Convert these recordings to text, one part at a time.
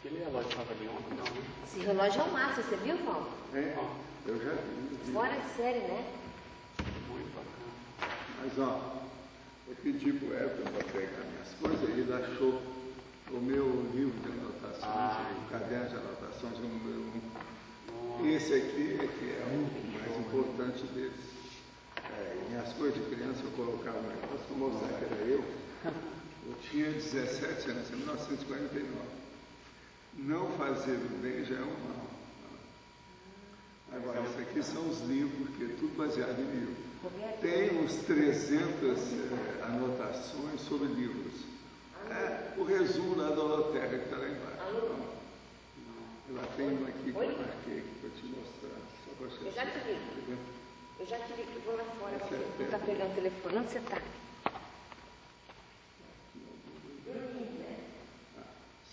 Aquele relógio estava ali ontem, não, né? Esse relógio é o máximo, você viu, Paulo? É, eu já vi. Fora de série, né? Muito bacana. Mas, ó, eu pedi pro Everton para pegar minhas coisas e ele achou o meu livro de anotações, o caderno de anotações, o número 1. Esse aqui é que é o mais importante deles. Minhas coisas de criança eu colocava um negócio para mostrar que era eu. Eu tinha 17 anos, em 1949. Não fazer o bem já é um mal. Agora, isso aqui são os livros, porque é tudo baseado em livro. Tem uns 300 anotações sobre livros. O resumo da Doroteia que está lá embaixo. Ela tem uma aqui que eu marquei aqui para te mostrar. Só para você. Eu já te vi. Eu já te vi que vou lá fora. Você está pegando o telefone. Onde você está?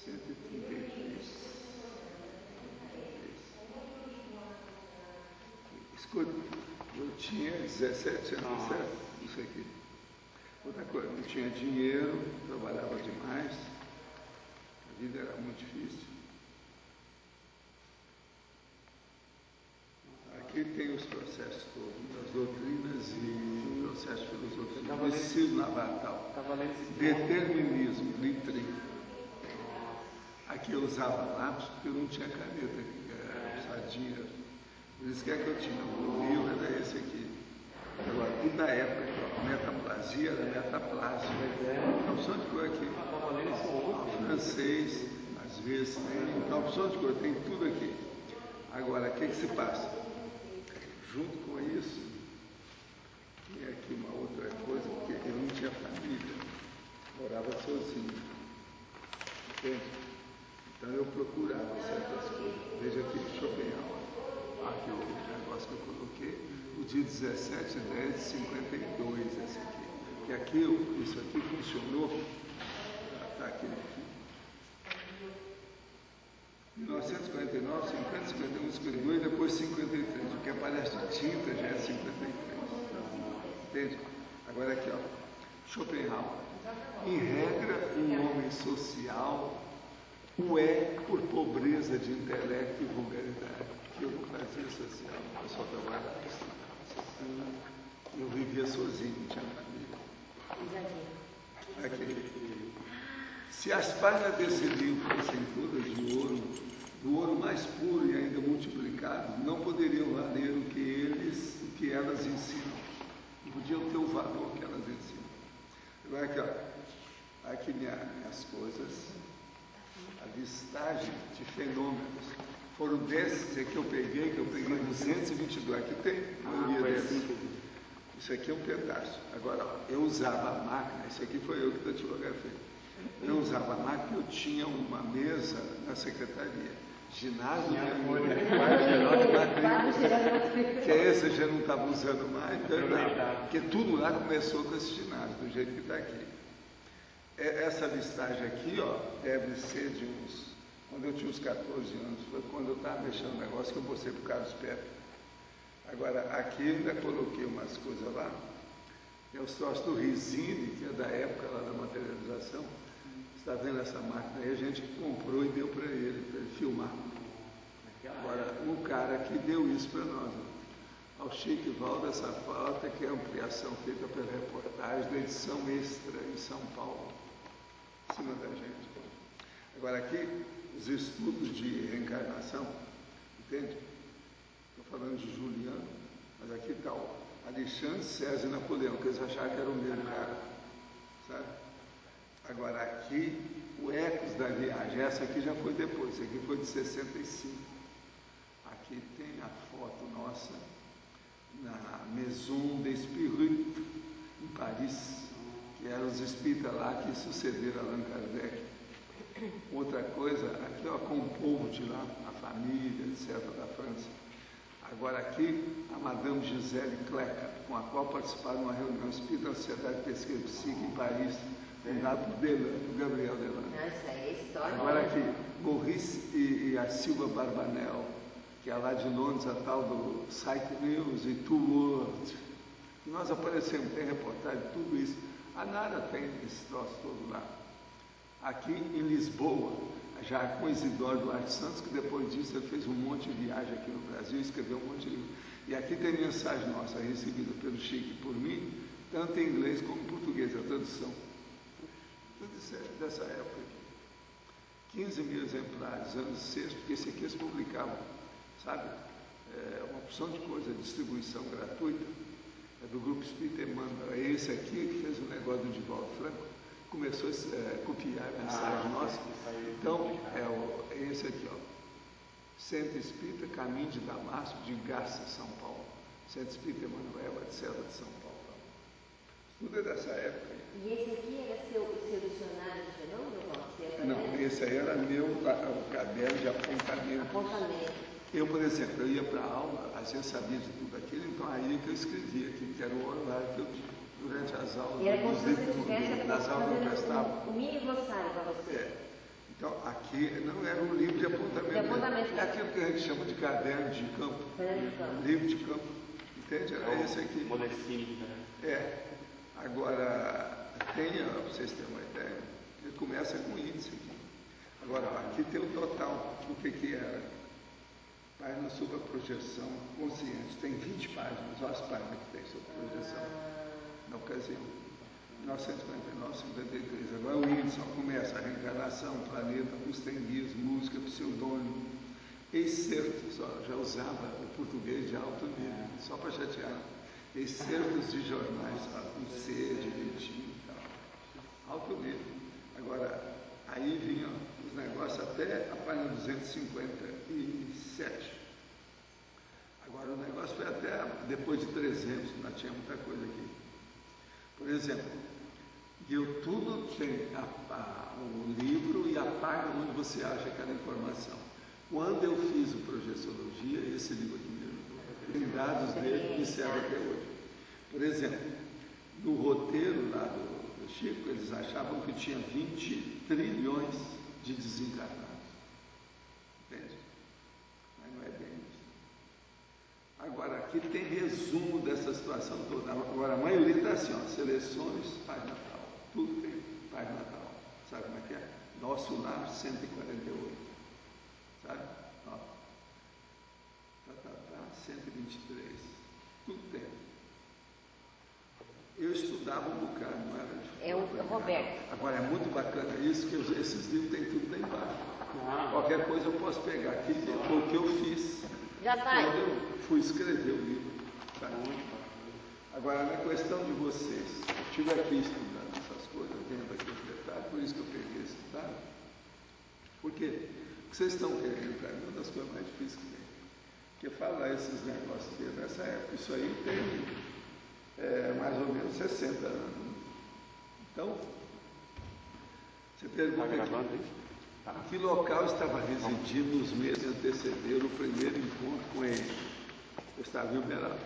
133. Escuta, eu tinha 17 anos, certo? Isso aqui. Outra coisa, não tinha dinheiro, trabalhava demais, a vida era muito difícil. Aqui tem os processos todos, as doutrinas e o processo filosófico, ensino naval, determinismo, litrim. Aqui eu usava lápis porque eu não tinha caneta, sardinha. Por isso que é que eu tinha. O livro era esse aqui. Agora, tudo na época, a metaplasia era metaplásia. A opção de cor aqui. Francês, às vezes tem. Então, a opção de cor tem tudo aqui. Agora, o que se passa? Junto com isso, tem aqui uma outra coisa, porque eu não tinha família, morava sozinho. Entende? Então eu procurava certas coisas. Veja aqui, Schopenhauer. Aqui o negócio que eu coloquei, o dia 17 de 10 de 52, esse aqui. E aqui, isso aqui funcionou, está aqui. 1949, 50, 51, 52 e depois 53. O que aparece de tinta já é 53. Entende? Agora aqui, ó. Schopenhauer. Em regra, um homem social o é por pobreza de intelecto e vulgaridade. Eu não fazia social, eu só trabalhava. Eu vivia sozinho, não tinha família. Aqui. Se as páginas desse livro fossem todas de ouro, do ouro mais puro e ainda multiplicado, não poderiam valer o que elas ensinam. Não podiam ter o valor que elas ensinam. Agora aqui, ó. Aqui minhas coisas, a listagem de fenômenos. Foram desses que eu peguei 222. Aqui tem a maioria desses. Isso aqui é um pedaço. Agora, ó, eu usava a máquina, isso aqui foi eu que datilografei. Eu usava a máquina, eu tinha uma mesa na secretaria. Ginásio de que esse eu já não estava usando mais, porque tudo lá começou com esse ginásio, do jeito que está aqui. Essa listagem aqui, ó, deve ser de uns... Quando eu tinha uns 14 anos, foi quando eu estava mexendo no negócio que eu mostrei para o Carlos Pepe. Agora, aqui eu ainda coloquei umas coisas lá. Tem os troços do Risine, que é da época lá da materialização. Você está vendo essa máquina aí? A gente comprou e deu para ele filmar. Agora, o cara que deu isso para nós, ao Chique Valdo, essa falta, que é a ampliação feita pela reportagem da edição extra em São Paulo, em cima da gente. Agora, aqui, os estudos de reencarnação, entende? Estou falando de Juliano, mas aqui está o Alexandre, César e Napoleão, que eles acharam que era o mesmo cara, sabe? Agora, aqui, o Ecos da Viagem, essa aqui já foi depois, essa aqui foi de 65. Aqui tem a foto nossa na Maison des Spirites, em Paris, que eram os espíritas lá que sucederam a Allan Kardec. Outra coisa, aqui ó, com o povo de lá, a família, etc., da França. Agora aqui, a Madame Gisele Cleca, com a qual participaram de uma reunião espírita da Sociedade de Pesquisa Psíquica em Paris, fundada por Delano, Gabriel Delano. Essa é a história. Agora aqui, Maurice e a Silva Barbanel, que é lá de Londres, a tal do Psych News e Two World. Nós aparecemos, tem reportagem, tudo isso. A Nara tem esse troço todo lá. Aqui em Lisboa, já com Isidoro Duarte Santos, que depois disso ele fez um monte de viagem aqui no Brasil, escreveu um monte de livro. E aqui tem mensagem nossa recebida pelo Chico e por mim, tanto em inglês como em português, a tradução. Tudo isso é dessa época aqui. 15 mil exemplares, anos 6, porque esse aqui eles publicavam, sabe? Uma opção de coisa, distribuição gratuita, do Grupo Espírita Emmanuel. É esse aqui que fez o negócio do Divaldo Franco, começou a copiar a mensagem nossa. Então, é esse aqui, ó. Centro Espírita, Caminho de Damasco, de Garça, São Paulo. Centro Espírita Emmanuel, etc., de São Paulo. Tudo é dessa época. E esse aqui era seu dicionário de fenômeno? Não, esse aí era meu o caderno de apontamento. Eu, por exemplo, eu ia para a aula, às vezes sabia de tudo aquilo, então aí que eu escrevia aquilo, que era o horário que eu tinha durante as aulas. E era como se você estivesse nas aulas que eu prestava. Um mini glossário para você. Então, aqui não era um livro de apontamento. É aquilo que a gente chama de caderno de campo. Livro de campo. Entende? Era esse aqui. Modestine, né? Agora, para vocês terem uma ideia, ele começa com índice aqui. Agora, aqui tem o total. O que era? Página sobre a projeção consciente. Tem 20 páginas. Olha as páginas que tem sobre projeção. Na ocasião. 1949, 53. Agora o índice começa a reencarnação, planeta, guias, música, pseudônimo, excertos, já usava o português de alto nível, só para chatear. Excertos de jornais, com C, direitinho e tal. Alto nível. Agora, aí vinham os negócios até a página 257. Agora o negócio foi até depois de 300, nós tinha muita coisa aqui. Por exemplo, tudo tem o livro e a página onde você acha aquela informação. Quando eu fiz o Projeciologia, esse livro aqui mesmo, tem dados dele que servem até hoje. Por exemplo, no roteiro lá do Chico, eles achavam que tinha 20 trilhões de desencarnados. Entende? Mas não é bem isso. Agora, aqui tem resumo dessa situação toda. Agora, a maioria está assim, ó, seleções, página tal. Tudo tem página tal. Sabe como é que é? Nosso Lar 148. Sabe? Ó. 123. Tudo tem. Eu estudava um bocado, não era? É o Roberto. Agora, é muito bacana isso, que esses livros tem tudo lá embaixo. Qualquer coisa eu posso pegar aqui, foi o que eu fiz. Já vai. Quando eu fui escrever o livro. Tá? Agora, na questão de vocês, eu estive aqui estudando essas coisas, vendo aqui os detalhes, por isso que eu peguei esse detalhe. Por quê? Porque vocês estão querendo, para mim, uma das coisas mais difíceis que tem. Porque falar esses negócios aqui nessa época, isso aí tem mais ou menos 60 anos. Então, você pergunta em que local estava residindo nos meses que antecederam o primeiro encontro com ele. Eu estava em Uberaba.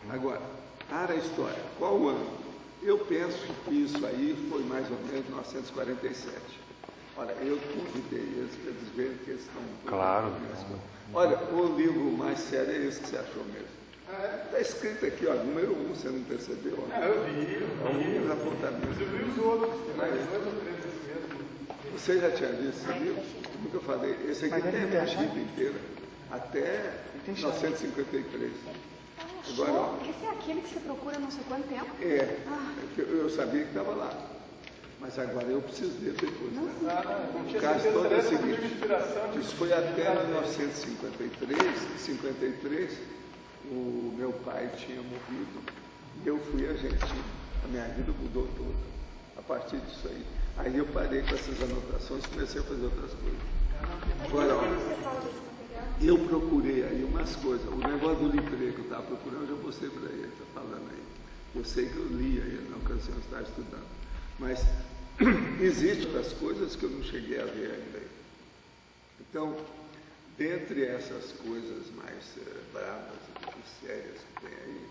Agora, para a história, qual o ano? Eu penso que isso aí foi mais ou menos 1947. Olha, eu convidei eles para eles verem que eles estão... Claro. Olha, o livro mais sério é esse que você achou mesmo. Está escrito aqui, ó, número 1, você não percebeu? Eu vi. Alguns apontamentos. Eu vi os outros, tem mais 2 ou 3 desse mesmo. Você já tinha visto esse livro? Como que eu falei? Esse aqui tem a minha vida inteira, até 1953. Agora, esse é aquele que você procura não sei quanto tempo? Eu sabia que estava lá. Mas agora eu preciso ver depois. Não tinha o caso todo é o seguinte, inspiração. isso foi até 1953, o meu pai tinha morrido e eu fui argentino. A minha vida mudou toda a partir disso aí. Aí eu parei com essas anotações e comecei a fazer outras coisas. Agora, eu procurei aí umas coisas. O negócio do Lipré que eu estava procurando, eu já mostrei para ele, está falando aí. Eu sei que eu li aí na ocasião de estar estudando. Mas existem outras coisas que eu não cheguei a ver ainda. Então, dentre essas coisas mais bravas e sérias que tem aí,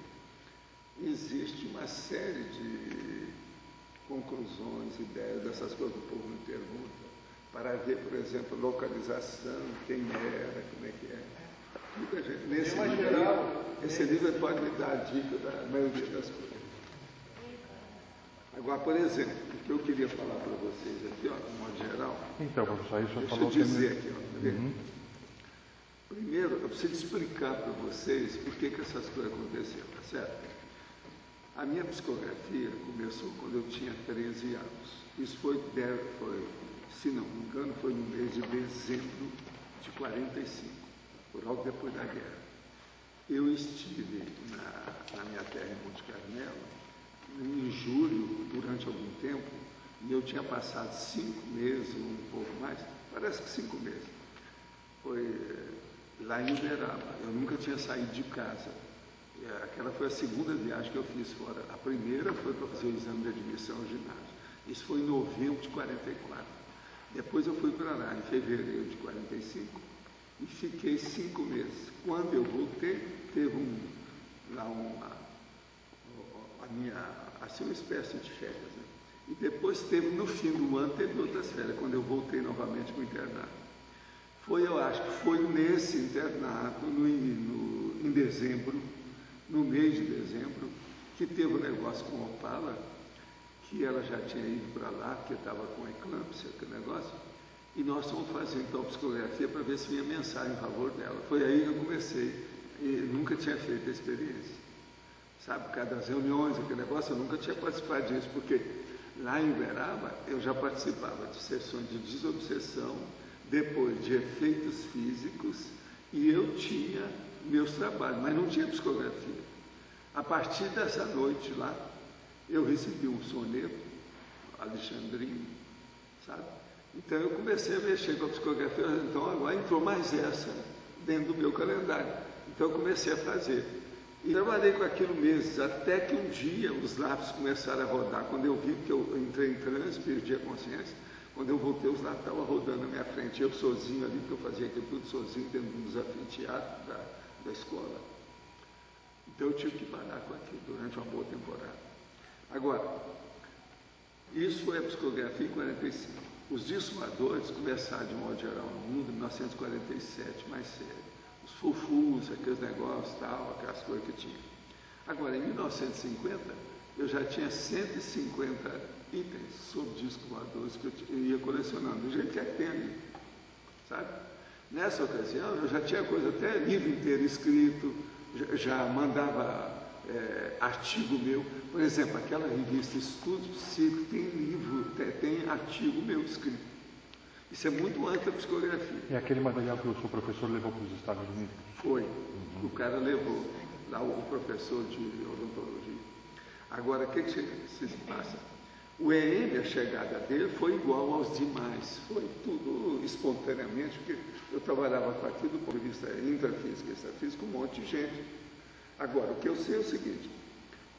existe uma série de conclusões, ideias, dessas coisas que o povo me pergunta, para ver, por exemplo, localização, quem era, como é que é. Muita gente, nesse livro aí, esse livro pode me dar a dica da maioria das coisas. Agora, por exemplo, o o que eu queria falar para vocês aqui, ó, de modo geral. Então, professor, aí o senhor Deixa falou eu dizer aqui, ó, tá vendo? Primeiro, eu preciso explicar para vocês por que essas coisas aconteceram, tá certo? A minha psicografia começou quando eu tinha 13 anos. Isso foi, se não me engano, foi no mês de dezembro de 45, por algo depois da guerra. Eu estive na minha terra em Monte Carmelo, em julho, durante algum tempo, e eu tinha passado 5 meses, ou um pouco mais, parece que 5 meses. Foi lá em Uberaba. Eu nunca tinha saído de casa. Aquela foi a segunda viagem que eu fiz fora. A primeira foi para fazer o exame de admissão ao ginásio. Isso foi em novembro de 44. Depois eu fui para lá em fevereiro de 45 e fiquei 5 meses. Quando eu voltei, teve uma espécie de férias. Né? E depois teve, no fim do ano, teve outras férias, quando eu voltei novamente para o internato. Eu acho que foi nesse internato, em dezembro, no mês de dezembro, que teve um negócio com a Opala, que ela já tinha ido para lá, porque estava com eclâmpsia, aquele negócio, e nós fomos fazer então psicografia para ver se vinha mensagem em favor dela. Foi aí que eu comecei, e nunca tinha feito a experiência. Sabe, por causa das reuniões, aquele negócio, eu nunca tinha participado disso, porque lá em Uberaba eu já participava de sessões de desobsessão, depois de efeitos físicos, e eu tinha meus trabalhos, mas não tinha psicografia. A partir dessa noite lá, eu recebi um soneto, Alexandrino, sabe? Então eu comecei a mexer com a psicografia, então agora entrou mais essa dentro do meu calendário. Então eu comecei a fazer. E trabalhei com aquilo meses, até que um dia os lápis começaram a rodar. Quando eu vi que eu entrei em transe, perdi a consciência, quando eu voltei, os lápis estavam rodando na minha frente, eu sozinho ali, porque eu fazia aquilo tudo sozinho, dentro de um desafio teatro da escola. Então eu tive que parar com aquilo durante uma boa temporada. Agora, isso foi a psicografia em 45. Os dissuadores começaram, de modo geral, no mundo em 1947, mais sério. Os fufus, aqueles negócios, tal, aquelas coisas que tinha. Agora, em 1950, eu já tinha 150 itens sobre discos voadores que eu ia colecionando, do jeito que é que tem ali, sabe? Nessa ocasião, eu já tinha coisa, até livro inteiro escrito, já mandava artigo meu. Por exemplo, aquela revista Estudos Psíquicos tem livro, tem artigo meu escrito. Isso é muito antes da psicografia. É aquele material que o seu professor levou para os Estados Unidos? Foi. O cara levou, lá o professor de odontologia. Agora, o que se passa? O EM, a chegada dele, foi igual aos demais. Foi tudo espontaneamente, porque eu trabalhava com aquilo do ponto de vista intrafísico e extrafísico, um monte de gente. Agora, o que eu sei é o seguinte: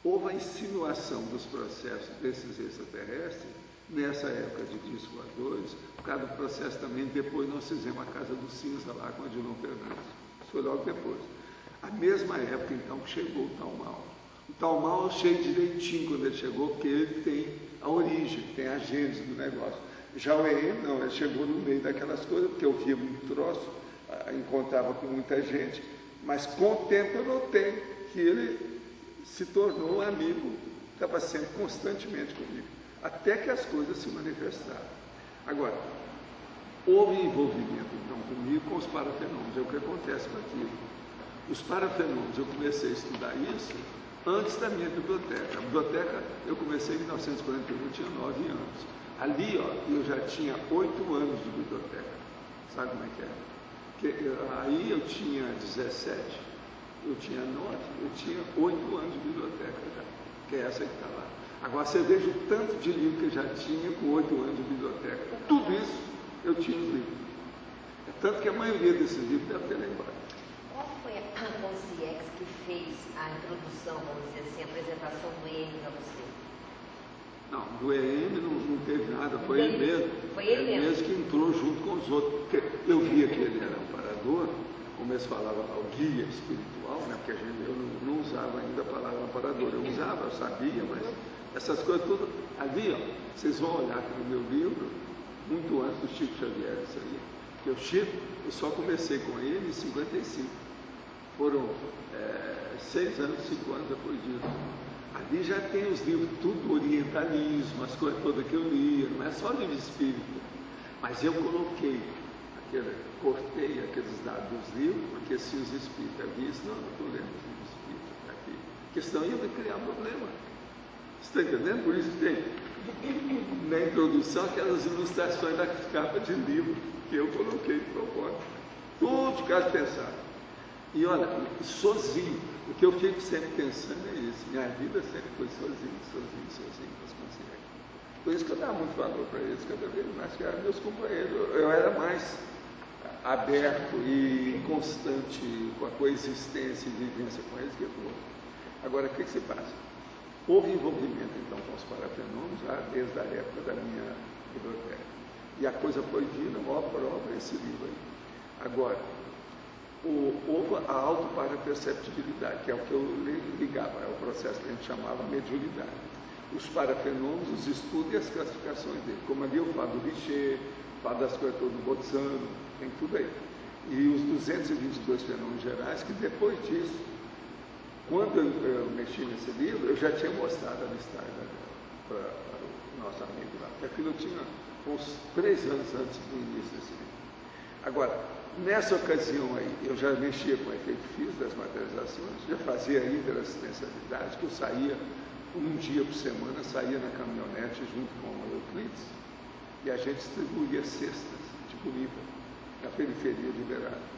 houve a insinuação dos processos desses extraterrestres nessa época de discos voadores, por causa do processo também, depois nós fizemos a Casa do Cinza lá com a Adilon Fernandes. Isso foi logo depois. A mesma época, então, que chegou o Talmal. O Talmal eu achei direitinho quando ele chegou, porque ele tem a origem, tem a gênese do negócio. Já o EM, não, ele chegou no meio daquelas coisas, porque eu via muito troço, encontrava com muita gente, mas com o tempo eu notei que ele se tornou um amigo, estava sempre constantemente comigo, até que as coisas se manifestaram. Agora, houve envolvimento então comigo com os parafenômenos, é o que acontece com aquilo. Os parafenômenos, eu comecei a estudar isso antes da minha biblioteca. A biblioteca eu comecei em 1941, eu tinha 9 anos. Ali, ó, eu já tinha 8 anos de biblioteca. Sabe como é que é? Aí eu tinha 17, eu tinha 9, eu tinha 8 anos de biblioteca já, que é essa que está lá. Agora você veja o tanto de livro que eu já tinha com 8 anos de biblioteca. Tudo isso eu tinha os livros. É tanto que a maioria desses livros deve ter lá embaixo. Qual foi a Conciex que fez a introdução, vamos dizer assim, a apresentação do EM para você? Não, do EM não teve nada, foi ele mesmo. Foi ele mesmo que entrou junto com os outros. Porque eu via que ele era amparador, como eles falavam lá, o guia espiritual, né? Porque eu não usava ainda a palavra amparador. Eu usava, eu sabia, mas essas coisas tudo. Ali, ó, vocês vão olhar aqui no meu livro, muito antes do Chico Xavier, isso aí. Porque o Chico, eu só comecei com ele em 55. Foram 6 anos, 5 anos depois disso. Ali já tem os livros, tudo orientalismo, as coisas todas que eu lia, não é só livro espírita. Mas eu cortei aqueles dados dos livros, porque se os espíritas vissem, não estou lendo os livros espíritas tá aqui, porque senão ia criar problema. Você está entendendo? Por isso tem na introdução aquelas ilustrações da capa de livro que eu coloquei de propósito. Tudo de caso pensado. E olha, sozinho, o que eu fico sempre pensando é isso. Minha vida sempre foi sozinho com as consciências. Por isso que eu dava muito valor para eles, cada vez mais que eram meus companheiros. Eu era mais aberto e constante com a coexistência e vivência com eles que eu. Agora, o que se passa? Houve envolvimento, então, com os parafenômenos já desde a época da minha biblioteca. E a coisa foi vindo, obra por obra, esse livro aí. Agora, houve a autoparaperceptibilidade, que é o que eu ligava, é o processo que a gente chamava mediunidade. Os parafenômenos, os estudos e as classificações dele. Como ali eu falo do Richer, falo das coisas todas do Bolzano, tem tudo aí. E os 222 fenômenos gerais, que depois disso, quando eu mexi nesse livro, eu já tinha mostrado a listagem para o nosso amigo lá, porque aquilo eu tinha uns 3 anos antes do início desse livro. Agora, nessa ocasião aí, eu já mexia com o efeito físico das materializações, já fazia a interassistencialidade, que eu saía um dia por semana, saía na caminhonete junto com o Euclides, e a gente distribuía cestas de comida na periferia de Uberaba.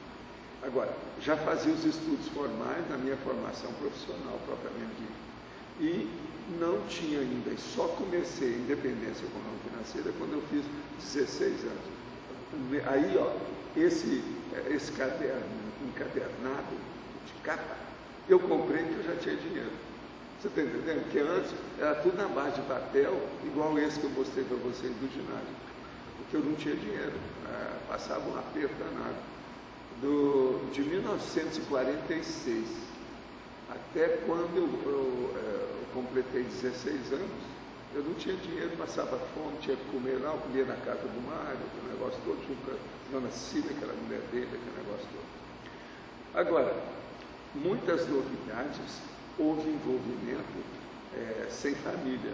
Agora, já fazia os estudos formais na minha formação profissional propriamente dita. E não tinha ainda, e só comecei a independência econômica financeira quando eu fiz 16 anos. Aí, ó, esse caderno encadernado de capa, eu comprei porque eu já tinha dinheiro. Você está entendendo? Porque antes era tudo na base de papel, igual esse que eu mostrei para vocês do ginásio. Porque eu não tinha dinheiro, passava um aperto danado. De 1946 até quando eu completei 16 anos, eu não tinha dinheiro, passava fome, tinha que comer lá, eu comia na casa do Mário, aquele negócio todo, junto com a dona Cida, aquela mulher dele, aquele negócio todo. Agora, muitas novidades, houve envolvimento sem família,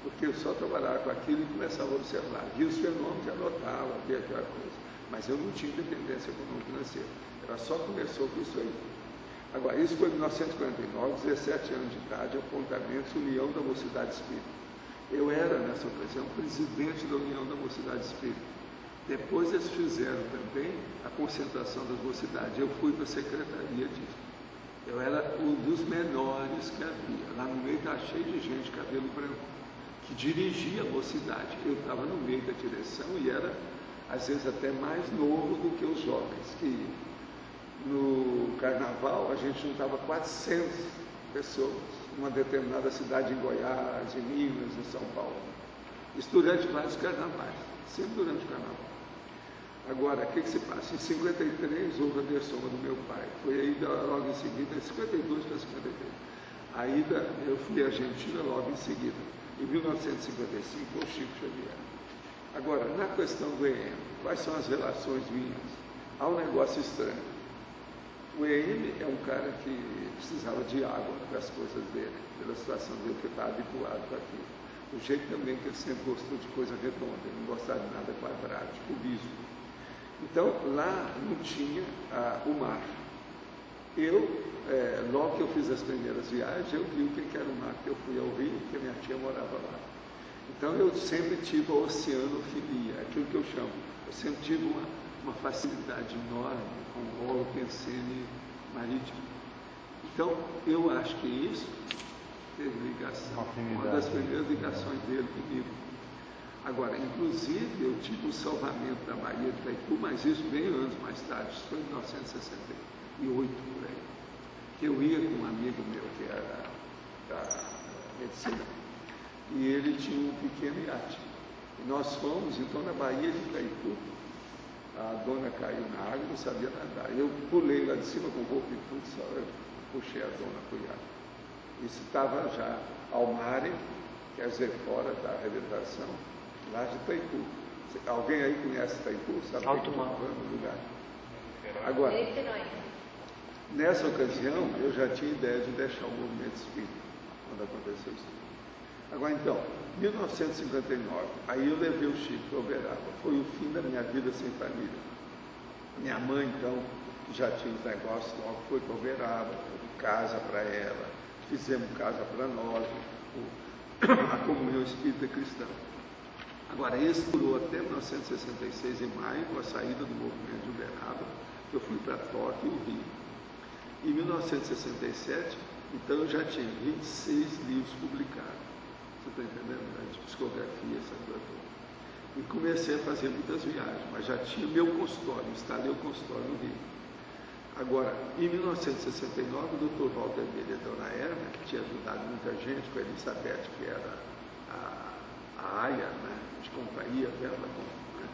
porque eu só trabalhava com aquilo e começava a observar, via os fenômenos, anotava, via aquela coisa. Mas eu não tinha independência econômica financeira. Ela só começou com isso aí. Agora, isso foi em 1949, 17 anos de idade, apontamentos, União da Mocidade Espírita. Eu era, nessa ocasião, presidente da União da Mocidade Espírita. Depois eles fizeram também a concentração das mocidades. Eu fui para a secretaria disso. Eu era um dos menores que havia. Lá no meio estava cheio de gente, cabelo branco, que dirigia a mocidade. Eu estava no meio da direção e era, às vezes, até mais novo do que os jovens que iam. No carnaval, a gente juntava 400 pessoas, numa determinada cidade em Goiás, em Minas, em São Paulo. Isso durante vários carnavais, sempre durante o carnaval. Agora, o que se passa? Em 53, houve a dessoma do meu pai. Foi aí, logo em seguida, em 52 para 53. Aí eu fui à Argentina logo em seguida. Em 1955, com o Chico Xavier. Agora, na questão do EM, quais são as relações minhas? Há um negócio estranho. O EM é um cara que precisava de água para as coisas dele, pela situação dele, que estava habituado com aquilo. O jeito também que ele sempre gostou de coisa redonda, ele não gostava de nada quadrado, de cubismo. Então, lá não tinha o mar. Logo que eu fiz as primeiras viagens, eu vi o que era o mar, que eu fui ao Rio, porque minha tia morava lá. Então, eu sempre tive a oceanofilia, aquilo que eu chamo. Eu sempre tive uma facilidade enorme com o holopensene marítimo. Então, eu acho que isso teve ligação, uma das primeiras ligações dele comigo. Agora, inclusive, eu tive o salvamento da Bahia de Itaipu, mas isso bem anos mais tarde, isso foi em 1968, por aí. Que eu ia com um amigo meu, que era da medicina, e ele tinha um pequeno iate. E nós fomos, então, na Bahia de Itaipu, a dona caiu na água e não sabia nadar. Eu pulei lá de cima com roupa e tudo, só eu puxei a dona para o iate. Isso estava já ao mar, quer dizer, fora da arrebentação, lá de Itaipu. Alguém aí conhece Itaipu? Sabe Alto Mar. No lugar. Agora, nessa ocasião, eu já tinha ideia de deixar o movimento espírita. quando aconteceu isso. Agora então, 1959, aí eu levei o Chico para Uberaba. Foi o fim da minha vida sem família. Minha mãe, então, que já tinha os negócios, logo foi para Uberaba, casa para ela, fizemos casa para nós, a comunhão espírita cristã. Agora, esse durou até 1966, em maio, com a saída do movimento de Uberaba, que eu fui para Tóquio e o Rio. Em 1967, então, eu já tinha 26 livros publicados. Você está entendendo? De psicografia, essa coisa toda. E comecei a fazer muitas viagens, mas já tinha meu consultório, instalei o consultório no Rio. Agora, em 1969, o Dr. Walter Miller e a Dona Erna, que tinha ajudado muita gente, com a Elizabeth, que era a aia, né, de companhia dela, né?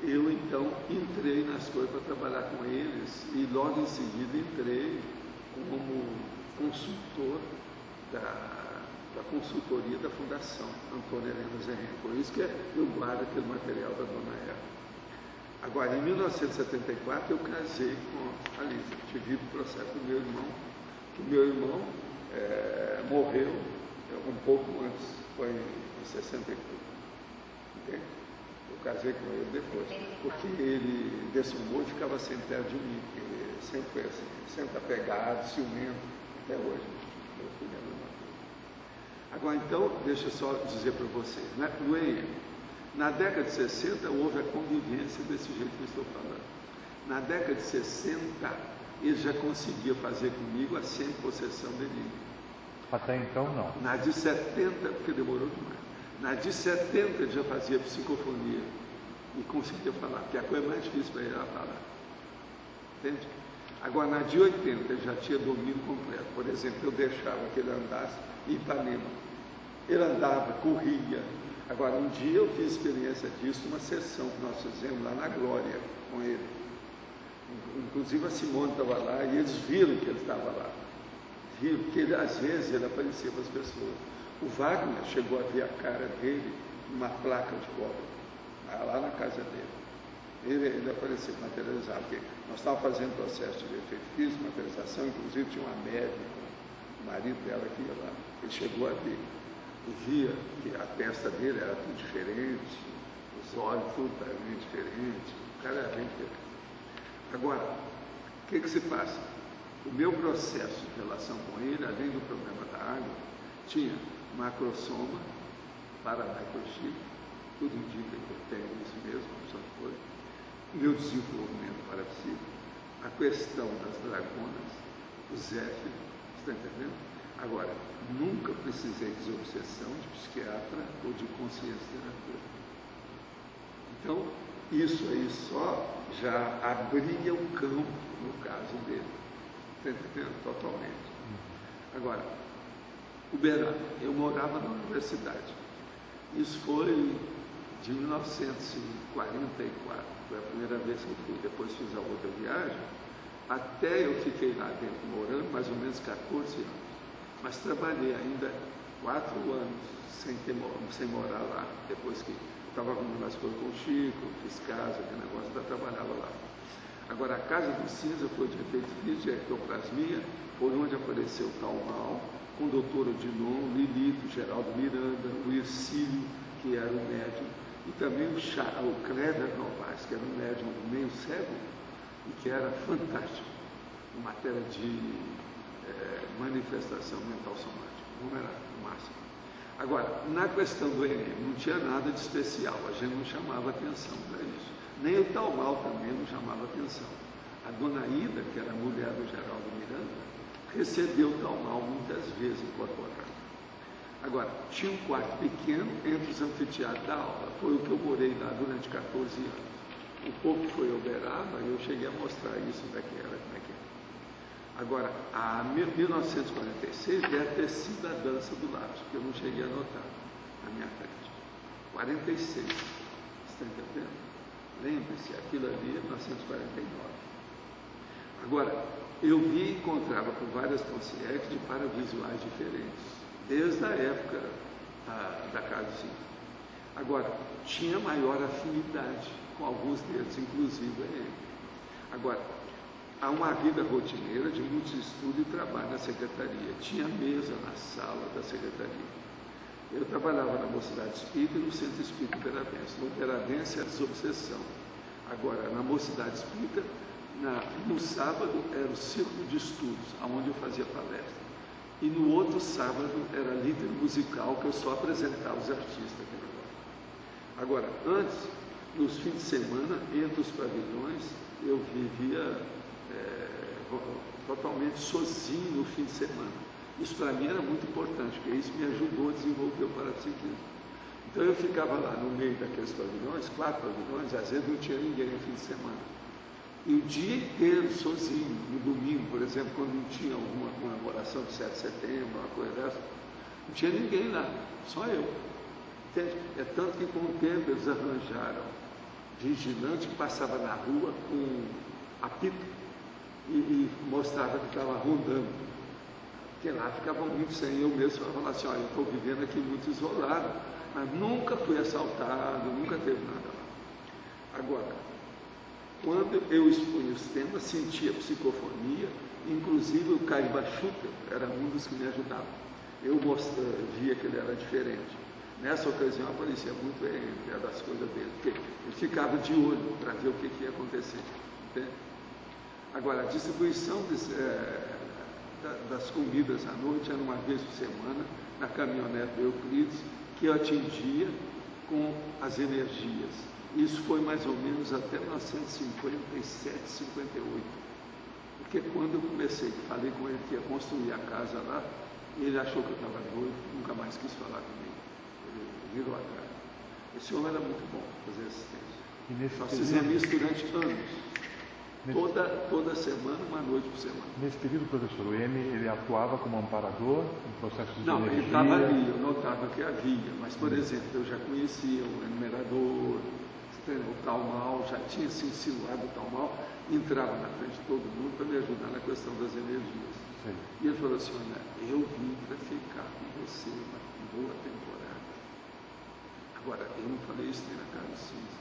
Eu então entrei nas coisas para trabalhar com eles e logo em seguida entrei como consultor da consultoria da Fundação Antônio Helena Zerren. Por isso que eu guardo aquele material da Dona Erna. Agora, em 1974, eu casei com a Lisa. Tive o processo do meu irmão, que meu irmão morreu um pouco antes, foi em 64. Entende? Eu casei com ele depois, porque ele dessumou e ficava sempre perto de mim, porque ele sempre foi assim, sempre apegado, ciumento, até hoje. Meu filho é a mesma coisa. Agora, então, deixa eu só dizer para vocês, né? No EM, na década de 60, houve a convivência desse jeito que eu estou falando. Na década de 60, ele já conseguia fazer comigo a sem-possessão dele. Até então, não. Na de 70, porque demorou demais. Na de 70, ele já fazia psicofonia e conseguia falar, que é a coisa mais difícil para ele era falar. Entende? Agora, na de 80, ele já tinha domínio completo. Por exemplo, eu deixava que ele andasse em Ipanema. Ele andava, corria. Agora, um dia eu fiz experiência disso numa sessão que nós fizemos lá na Glória com ele. Inclusive a Simone estava lá e eles viram que ele estava lá. Viram, porque ele, às vezes ele aparecia para as pessoas. O Wagner chegou a ver a cara dele numa placa de cobra, lá na casa dele. Ele apareceu materializado, porque nós estávamos fazendo processo de efeito físico, materialização, inclusive tinha uma médica, o marido dela que ia lá. Ele chegou a ver. E via que a testa dele era tudo diferente, os olhos tudo bem diferente, o cara era bem diferente. Agora, o que se passa? O meu processo de relação com ele, além do problema da água, tinha macrosoma, paramicrochip, tudo indica que eu tenho isso mesmo, só foi. Meu desenvolvimento parapsíquico, a questão das dragonas, o Zéfiro, você está entendendo? Agora, nunca precisei de desobsessão de psiquiatra ou de consciência terapeuta. Então, isso aí só já abria um campo no caso dele. Está entendendo? Totalmente. Agora, Uberaba, eu morava na universidade. Isso foi de 1944, foi a primeira vez que eu fui. Depois fiz a outra viagem. Até eu fiquei lá dentro morando, mais ou menos 14 anos. Mas trabalhei ainda 4 anos sem morar lá, depois que estava arrumando as coisas com o Chico, fiz casa, aquele negócio, ainda trabalhava lá. Agora, a Casa do Cinza foi de efeito físico, de ectoplasmia, foi onde apareceu o Tal Mal, com o doutor Odinon, Lilito, Geraldo Miranda, o Ercílio, que era o médium, e também o Kleber Novaes, que era um médium meio cego, e que era fantástico, em matéria de manifestação mental somática, não era o máximo. Agora, na questão do Enem, não tinha nada de especial, a gente não chamava atenção para isso. Nem o Tal Mal também não chamava atenção. A Dona Ida, que era a mulher do Geraldo Miranda, recebeu o Tal Mal muitas vezes incorporado. Agora, tinha um quarto pequeno entre os anfiteatros da aula, foi o que eu morei lá durante 14 anos. O pouco que foi Uberaba, eu cheguei a mostrar isso daqui era como é que é. Agora, a 1946 deve ter sido a dança do lápis, que eu não cheguei a notar na minha frente. 46, você está entendendo? Lembre-se, aquilo ali é 1949. Agora, eu vi e encontrava com várias consciências de paravisuais diferentes, desde a época da Casa Cinza. Agora, tinha maior afinidade com alguns deles, inclusive ele. Agora, há uma vida rotineira de muitos estudos e trabalho na secretaria. Tinha mesa na sala da secretaria. Eu trabalhava na Mocidade Espírita e no Centro Espírita Peradense. No Peradense era desobsessão. Agora, na Mocidade Espírita, no sábado era o círculo de estudos, onde eu fazia palestra. E no outro sábado era líder musical, que eu só apresentava os artistas aqui no Agora, antes, nos fins de semana, entre os pavilhões, eu vivia totalmente sozinho no fim de semana. Isso para mim era muito importante, porque isso me ajudou a desenvolver o parapsiquismo. Então eu ficava lá no meio daqueles pavilhões, 4 pavilhões, às vezes não tinha ninguém no fim de semana. E o dia inteiro sozinho, no domingo, por exemplo, quando não tinha alguma comemoração de 7 de setembro, uma coisa dessa, não tinha ninguém lá, só eu. Entende? É tanto que com o tempo eles arranjaram vigilante que passava na rua com apito e mostrava que estava rondando. Porque lá ficava muito sem. Eu mesmo falava assim, olha, eu estou vivendo aqui muito isolado, mas nunca fui assaltado, nunca teve nada lá. Agora, quando eu expunha os temas, sentia psicofonia, inclusive o Caribachuta era um dos que me ajudava. Eu via que ele era diferente. Nessa ocasião aparecia muito das coisas dele, porque eu ficava de olho para ver o que ia acontecer. Entende? Agora, a distribuição das comidas à noite era uma vez por semana, na caminhonete do Euclides, que eu atingia com as energias. Isso foi mais ou menos até 1957, 58. Porque quando eu falei com ele que ia construir a casa lá, ele achou que eu estava doido, nunca mais quis falar comigo. Ele virou a cara. Esse homem era muito bom para fazer assistência. Nós fizemos isso durante anos. Toda semana, uma noite por semana. Nesse período, professor, o M, ele atuava como amparador em processos de Não, energia? ele estava ali, eu notava que havia, mas, por exemplo, eu já conhecia o enumerador, o tal mal, já tinha se insinuado o tal mal, entrava na frente de todo mundo para me ajudar na questão das energias. Sim. E ele falou assim, olha, eu vim para ficar com você uma boa temporada. Agora, eu não falei isso nem na cara do cinza.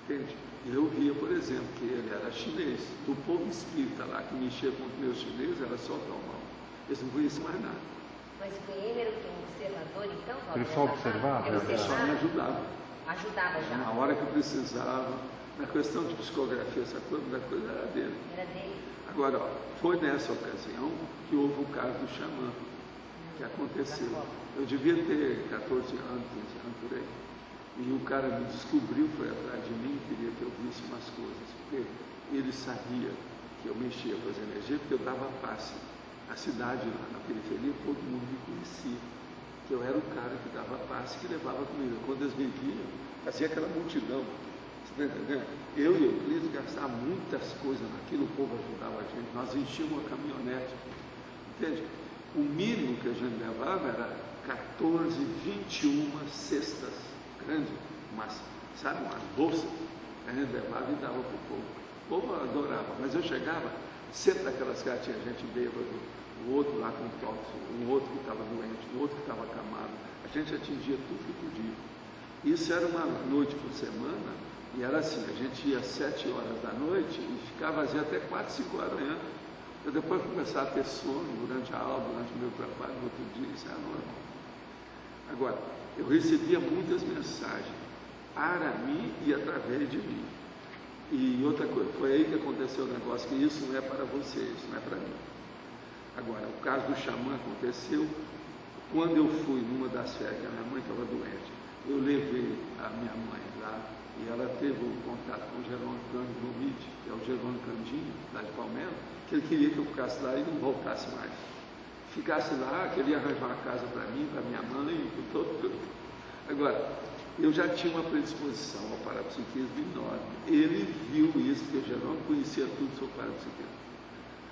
Entende? Eu via, por exemplo, que ele era chinês. Do povo espírita lá que mexia com os meus chineses, era só o tal mal. Eles não conheciam mais nada. Mas ele era o que? Um observador, então? Ele só observava? Ele só me ajudava. Ajudava já? Na hora que precisava, na questão de psicografia, essa coisa era dele. Era dele. Agora, ó, foi nessa ocasião que houve o caso do xamã, que aconteceu. Eu devia ter 14 anos, 15 anos por aí. E o cara me descobriu, foi atrás de mim, queria que eu visse umas coisas, porque ele sabia que eu mexia com as energias, porque eu dava passe. A cidade lá na periferia, todo mundo me conhecia, que eu era o cara que dava passe, que levava comida. Quando eles me viam, fazia aquela multidão, você está entendendo? Eu e o Euclides gastávamos muitas coisas naquilo, o povo ajudava a gente, nós enchíamos uma caminhonete, entende? O mínimo que a gente levava era 14, 21 cestas, grande, sabe, umas bolsas, a gente levava e dava para o povo. O povo adorava, mas eu chegava, sempre daquelas caras tinha gente bêbada, o outro lá com tosse, um outro que estava doente, o outro que estava acamado, a gente atingia tudo que podia. Isso era uma noite por semana, e era assim, a gente ia às 7 horas da noite e ficava assim até 4, 5 horas da manhã. Eu depois começava a ter sono durante a aula, durante o meu trabalho, no outro dia, isso era normal. Agora, eu recebia muitas mensagens para mim e através de mim. E outra coisa, foi aí que aconteceu o negócio, que isso não é para você, isso não é para mim. Agora, o caso do xamã aconteceu quando eu fui numa das férias, que a minha mãe estava doente. Eu levei a minha mãe lá e ela teve um contato com o Jerônimo Cândido Lomite, que é o Jerônimo Candinho, lá de Palmeiras, que ele queria que eu ficasse lá e não voltasse mais. Ficasse lá, que ele ia arranjar uma casa para mim, para minha mãe, para todo. Agora, eu já tinha uma predisposição ao parapsiquismo enorme. Ele viu isso, porque o Jerônimo conhecia tudo sobre o parapsiquismo.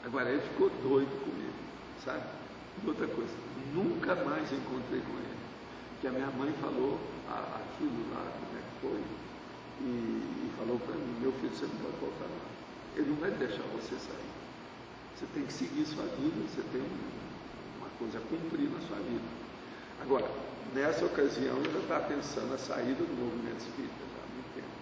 Agora, ele ficou doido comigo, sabe? E outra coisa, nunca mais encontrei com ele. Que a minha mãe falou aquilo lá, como é que foi, e falou para mim, meu filho, você não pode voltar lá. Ele não vai deixar você sair. Você tem que seguir sua vida, você tem uma coisa a cumprir na sua vida. Agora, nessa ocasião, eu já estava pensando na saída do movimento espírita já há muito tempo.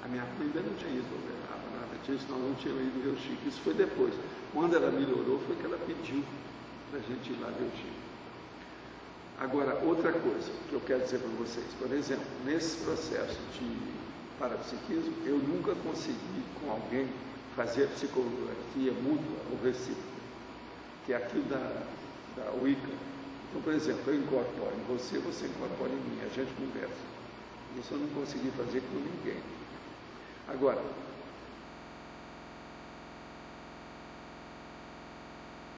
A minha mãe ainda não tinha ido, eu levava na disso, nós não tínhamos ido ver o Chico. Isso foi depois. Quando ela melhorou, foi que ela pediu para a gente ir lá ver o Chico. Agora, outra coisa que eu quero dizer para vocês, por exemplo, nesse processo de parapsiquismo, eu nunca consegui com alguém fazer a psicografia mútua ou recíproca, que é aquilo da Wicca. Então, por exemplo, eu incorporo em você, você incorpora em mim, a gente conversa. Isso eu não consegui fazer com ninguém. Agora,